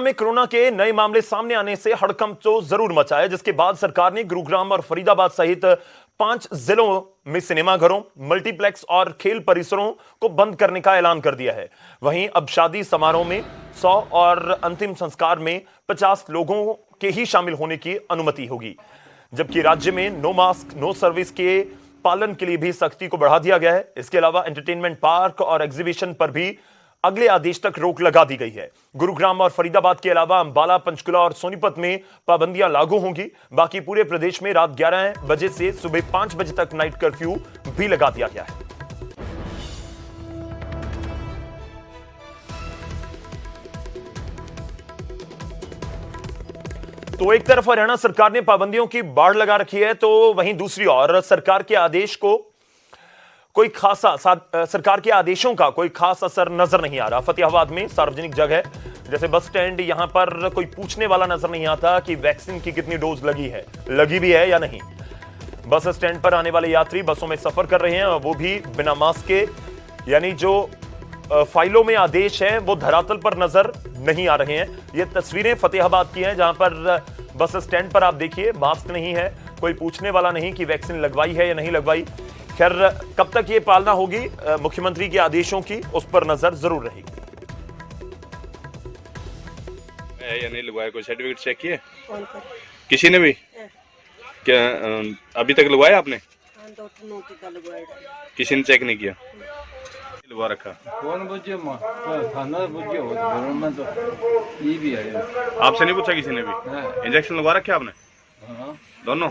में कोरोना के नए मामले सामने आने से हड़कंप तो जरूर मचा है, जिसके बाद सरकार ने गुरुग्राम और फरीदाबाद सहित 5 जिलों में सिनेमाघरों, मल्टीप्लेक्स और खेल परिसरों को बंद करने का ऐलान कर दिया है। वहीं अब शादी समारोह में 100 और अंतिम संस्कार में 50 लोगों के ही शामिल होने की अनुमति होगी, जबकि राज्य में नो मास्क नो सर्विस के पालन के लिए भी सख्ती को बढ़ा दिया गया है। इसके अलावा एंटरटेनमेंट पार्क और एग्जीबिशन पर भी अगले आदेश तक रोक लगा दी गई है। गुरुग्राम और फरीदाबाद के अलावा अंबाला, पंचकुला और सोनीपत में पाबंदियां लागू होंगी। बाकी पूरे प्रदेश में रात 11 बजे से सुबह 5 बजे तक नाइट कर्फ्यू भी लगा दिया गया है। तो एक तरफ हरियाणा सरकार ने पाबंदियों की बाड़ लगा रखी है, तो वहीं दूसरी ओर सरकार के आदेश को सरकार के आदेशों का कोई खास असर नजर नहीं आ रहा। फतेहाबाद में सार्वजनिक जगह जैसे बस स्टैंड, यहां पर कोई पूछने वाला नजर नहीं आता कि वैक्सीन की कितनी डोज लगी भी है या नहीं। बस स्टैंड पर आने वाले यात्री बसों में सफर कर रहे हैं, वो भी बिना मास्क के, यानी जो फाइलों में आदेश है वो धरातल पर नजर नहीं आ रहे हैं। ये तस्वीरें फतेहाबाद की हैं, जहां पर बस स्टैंड पर आप देखिए मास्क नहीं है, कोई पूछने वाला नहीं कि वैक्सीन लगवाई है या नहीं लगवाई। खैर, कब तक ये पालना होगी मुख्यमंत्री के आदेशों की, उस पर नजर जरूर रहेगी। या नहीं लगवाया, कोई सर्टिफिकेट चेक किए किसी ने भी? क्या अभी तक लगवाया आपने? किसी ने चेक नहीं किया? लगवा रखा। आपसे नहीं पूछा किसी ने भी? इंजेक्शन लगवा रखे आपने? दोनों।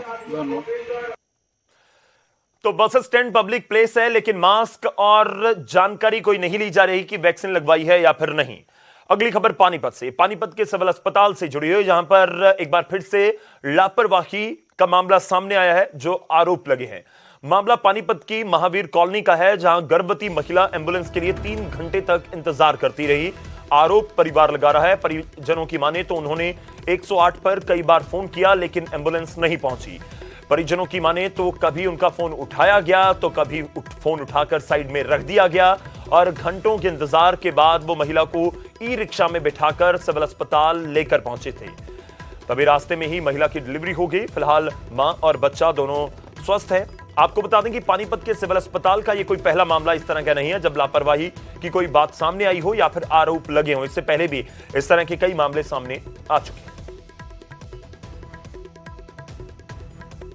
तो बस स्टैंड पब्लिक प्लेस है, लेकिन मास्क और जानकारी कोई नहीं ली जा रही कि वैक्सीन लगवाई है या फिर नहीं। अगली खबर पानीपत से, पानीपत के सिविल अस्पताल से जुड़ी हुई, जहां पर एक बार फिर से लापरवाही का मामला सामने आया है, जो आरोप लगे हैं। मामला पानीपत की महावीर कॉलोनी का है, जहां गर्भवती महिला एम्बुलेंस के लिए 3 घंटे तक इंतजार करती रही। आरोप परिवार लगा रहा है। परिजनों की माने तो उन्होंने 108 पर कई बार फोन किया, लेकिन एम्बुलेंस नहीं पहुंची। परिजनों की माने तो कभी उनका फोन उठाया गया तो कभी फोन उठाकर साइड में रख दिया गया, और घंटों के इंतजार के बाद वो महिला को ई रिक्शा में बिठाकर सिविल अस्पताल लेकर पहुंचे थे। तभी रास्ते में ही महिला की डिलीवरी हो गई। फिलहाल मां और बच्चा दोनों स्वस्थ है। आपको बता दें कि पानीपत के सिविल अस्पताल का ये कोई पहला मामला इस तरह का नहीं है, जब लापरवाही की कोई बात सामने आई हो या फिर आरोप लगे हो। इससे पहले भी इस तरह के कई मामले सामने आ चुके हैं।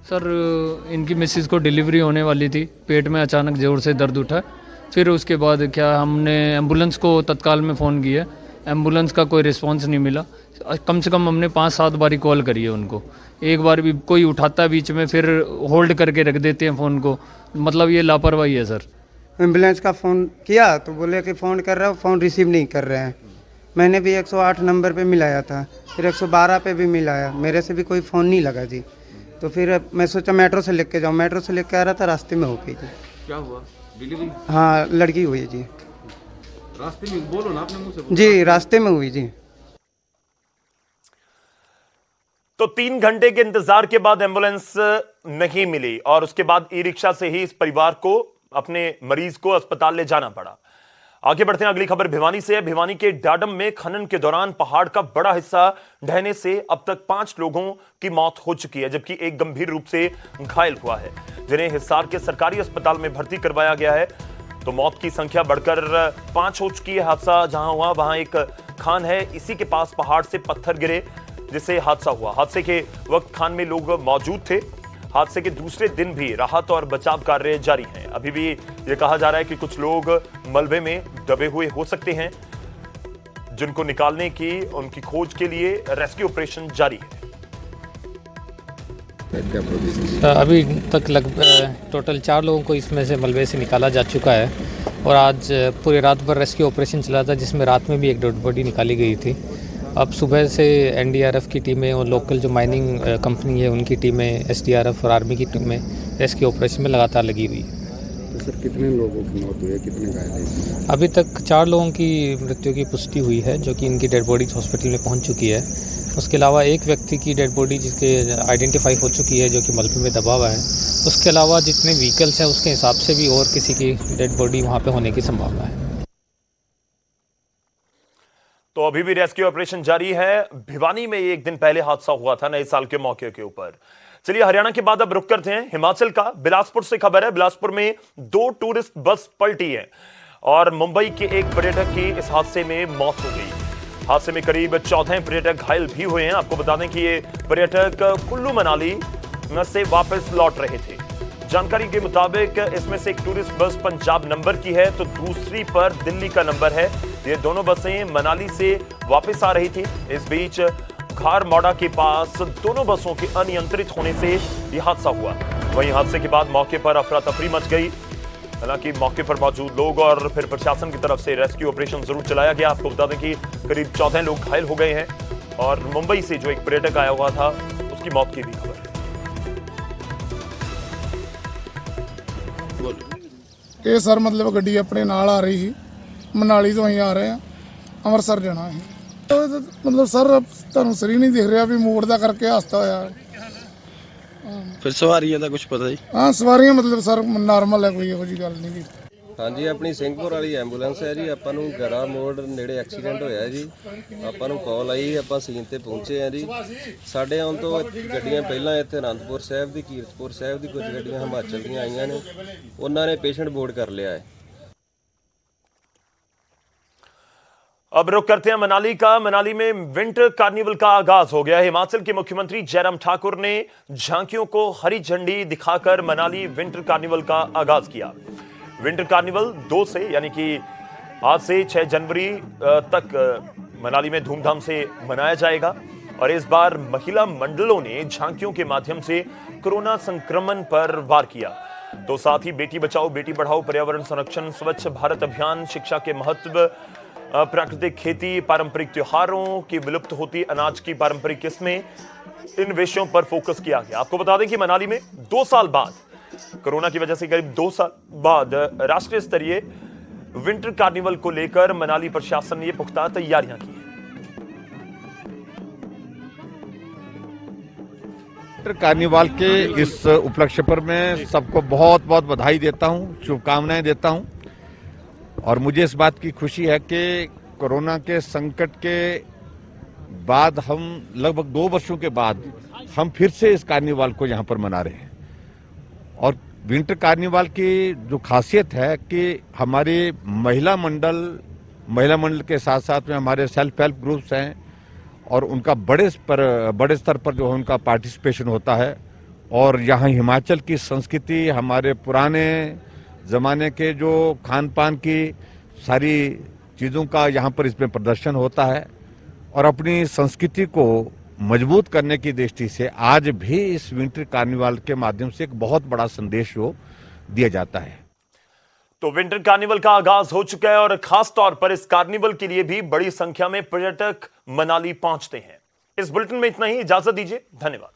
सर, इनकी मिसेज को डिलीवरी होने वाली थी, पेट में अचानक जोर से दर्द उठा। फिर उसके बाद हमने एम्बुलेंस को तत्काल में फ़ोन किया, एम्बुलेंस का कोई रिस्पांस नहीं मिला। कम से कम हमने 5-7 बारी कॉल करी है उनको, एक बार भी कोई उठाता बीच में, फिर होल्ड करके रख देते हैं फ़ोन को। मतलब ये लापरवाही है सर। एम्बुलेंस का फ़ोन किया तो बोले कि फ़ोन कर रहा हूँ, फ़ोन रिसीव नहीं कर रहे हैं। मैंने भी 108 नंबर पे मिलाया था, फिर 112 पे भी मिलाया, मेरे से भी कोई फ़ोन नहीं लगा जी। तो फिर मैं सोचा मेट्रो से लेके जाऊँ, मेट्रो से लेके आ रहा था, रास्ते में हो गई जी। क्या हुआ? डिलीवरी? हाँ, लड़की हुई है जी। रास्ते में? बोलो ना अपने मुंह से। जी, रास्ते में हुई जी। तो 3 घंटे के इंतजार के बाद एम्बुलेंस नहीं मिली, और उसके बाद ई रिक्शा से ही इस परिवार को, अपने मरीज को अस्पताल ले जाना पड़ा। आगे बढ़ते हैं, अगली खबर भिवानी से है। भिवानी के डाडम में खनन के दौरान पहाड़ का बड़ा हिस्सा ढहने से अब तक 5 लोगों की मौत हो चुकी है, जबकि एक गंभीर रूप से घायल हुआ है, जिन्हें हिसार के सरकारी अस्पताल में भर्ती करवाया गया है। तो मौत की संख्या बढ़कर 5 हो चुकी है। हादसा जहां हुआ वहां एक खान है, इसी के पास पहाड़ से पत्थर गिरे जिससे हादसा हुआ। हादसे के वक्त खान में लोग मौजूद थे। हादसे के दूसरे दिन भी राहत और बचाव कार्य जारी हैं। अभी भी यह कहा जा रहा है कि कुछ लोग मलबे में दबे हुए हो सकते हैं, जिनको निकालने की, उनकी खोज के लिए रेस्क्यू ऑपरेशन जारी है। अभी तक टोटल 4 लोगों को इसमें से मलबे से निकाला जा चुका है, और आज पूरी रात भर रेस्क्यू ऑपरेशन चला था, जिसमें रात में भी एक डेड बॉडी निकाली गई थी। अब सुबह से एनडीआरएफ की टीमें और लोकल जो माइनिंग कंपनी है उनकी टीमें, एसडीआरएफ और आर्मी की टीमें रेस्क्यू ऑपरेशन में लगातार लगी हुई है। तो सर, कितने लोगों की मौत हुई है, कितने घायल हैं? अभी तक 4 लोगों की मृत्यु की पुष्टि हुई है, जो कि इनकी डेड बॉडीज हॉस्पिटल में पहुंच चुकी है। उसके अलावा एक व्यक्ति की डेड बॉडी जिसके आइडेंटिफाई हो चुकी है, जो कि मलबे में दबा हुआ है। उसके अलावा जितने व्हीकल्स हैं उसके हिसाब से भी और किसी की डेड बॉडी वहाँ पर होने की संभावना है। तो अभी भी रेस्क्यू ऑपरेशन जारी है। भिवानी में एक दिन पहले हादसा हुआ था नए साल के मौके के ऊपर। चलिए हरियाणा के बाद अब रुक करते हैं हिमाचल का। बिलासपुर से खबर है, बिलासपुर में 2 टूरिस्ट बस पलटी है और मुंबई के एक पर्यटक की इस हादसे में मौत हो गई। हादसे में करीब 14 पर्यटक घायल भी हुए हैं। आपको बता दें कि ये पर्यटक कुल्लू मनाली से वापस लौट रहे थे। जानकारी के मुताबिक इसमें से एक टूरिस्ट बस पंजाब नंबर की है तो दूसरी पर दिल्ली का नंबर है। ये दोनों बसें मनाली से वापस आ रही थी। इस बीच खारमौड़ा के पास दोनों बसों के अनियंत्रित होने से यह हादसा हुआ। वहीं हादसे के बाद मौके पर अफरा तफरी मच गई। हालांकि मौके पर मौजूद लोग और फिर प्रशासन की तरफ से रेस्क्यू ऑपरेशन जरूर चलाया गया। आपको बता दें कि करीब 14 लोग घायल हो गए हैं और मुंबई से जो एक पर्यटक आया हुआ था उसकी मौत की भी खबर है। ਇਹ ਸਰ ਮਤਲਬ ਗੱਡੀ ਆਪਣੇ ਨਾਲ ਆ ਰਹੀ ਸੀ, ਮਨਾਲੀ ਤੋਂ ਅਸੀਂ ਆ ਰਹੇ ਹਾਂ, ਅੰਮ੍ਰਿਤਸਰ ਜਾਣਾ ਹੈ। ਮਤਲਬ ਸਰ ਤੁਹਾਨੂੰ ਸਰੀ ਨਹੀਂ ਦਿਖ ਰਿਹਾ ਵੀ ਮੋੜ ਦਾ ਕਰਕੇ ਹਾਦਸਾ ਹੋਇਆ। ਫਿਰ ਸਵਾਰੀਆਂ ਦਾ ਕੁਝ ਪਤਾ ਜੀ? ਹਾਂ ਸਵਾਰੀਆਂ ਮਤਲਬ ਸਰ ਨਾਰਮਲ ਹੈ, ਕੋਈ ਇਹੋ ਜਿਹੀ ਗੱਲ ਨਹੀਂ ਗੀ। ਹਾਂਜੀ ਆਪਣੀ ਸਿੰਘਪੁਰ ਵਾਲੀ ਐਂਬੂਲੈਂਸ ਹੈ ਜੀ। ਆਪਾਂ ਨੂੰ ਗਰਾ ਮੋੜ ਨੇੜੇ ਐਕਸੀਡੈਂਟ ਹੋਇਆ ਜੀ। ਆਪਾਂ ਨੂੰ ਕਾਲ ਆਈ, ਆਪਾਂ ਸੀਨ ਤੇ ਪਹੁੰਚੇ ਆ ਜੀ। ਸਾਡੇ ਆਉਣ ਤੋਂ ਗੱਡੀਆਂ ਪਹਿਲਾਂ ਇੱਥੇ ਅਨੰਦਪੁਰ ਸਾਹਿਬ ਦੀ, ਕੀਰਤਪੁਰ ਸਾਹਿਬ ਦੀ, ਕੁਝ ਗੱਡੀਆਂ ਹਿਮਾਚਲ ਦੀਆਂ ਆਈਆਂ ਨੇ। ਉਹਨਾਂ ਨੇ ਪੇਸ਼ੈਂਟ ਬੋਰਡ ਕਰ ਲਿਆ ਹੈ। अब रुक करते हैं मनाली का। मनाली में विंटर कार्निवल का आगाज हो गया है। हिमाचल के मुख्यमंत्री जयराम ठाकुर ने झांकियों को हरी झंडी दिखाकर मनाली विंटर कार्निवल का आगाज किया। विंटर कार्निवल 2 से यानी कि आज से 6 जनवरी तक मनाली में धूमधाम से मनाया जाएगा और इस बार महिला मंडलों ने झांकियों के माध्यम से कोरोना संक्रमण पर वार किया। तो साथ ही बेटी बचाओ बेटी पढ़ाओ, पर्यावरण संरक्षण, स्वच्छ भारत अभियान, शिक्षा के महत्व, प्राकृतिक खेती, पारंपरिक त्योहारों की विलुप्त होती अनाज की पारंपरिक किस्में, इन विषयों पर फोकस किया गया। आपको बता दें कि मनाली में 2 साल बाद, कोरोना की वजह से करीब 2 साल बाद राष्ट्रीय स्तरीय विंटर कार्निवल को लेकर मनाली प्रशासन ने पुख्ता तैयारियां की हैं। विंटर कार्निवाल के इस उपलक्ष्य पर मैं सबको बहुत बहुत बधाई देता हूं, शुभकामनाएं देता हूं और मुझे इस बात की खुशी है कि कोरोना के संकट के बाद हम लगभग 2 वर्षों के बाद हम फिर से इस कार्निवाल को यहाँ पर मना रहे हैं। और विंटर कार्निवाल की जो खासियत है कि हमारे महिला मंडल के साथ साथ में हमारे सेल्फ हेल्प ग्रुप्स हैं और उनका बड़े स्तर पर जो है उनका पार्टिसिपेशन होता है। और यहाँ हिमाचल की संस्कृति, हमारे पुराने ज़माने के जो खान पान की सारी चीज़ों का यहाँ पर इसमें प्रदर्शन होता है और अपनी संस्कृति को मजबूत करने की दृष्टि से आज भी इस विंटर कार्निवाल के माध्यम से एक बहुत बड़ा संदेश दिया जाता है। तो विंटर कार्निवल का आगाज हो चुका है और खास तौर पर इस कार्निवल के लिए भी बड़ी संख्या में पर्यटक मनाली पहुंचते हैं। इस बुलेटिन में इतना ही, इजाजत दीजिए, धन्यवाद।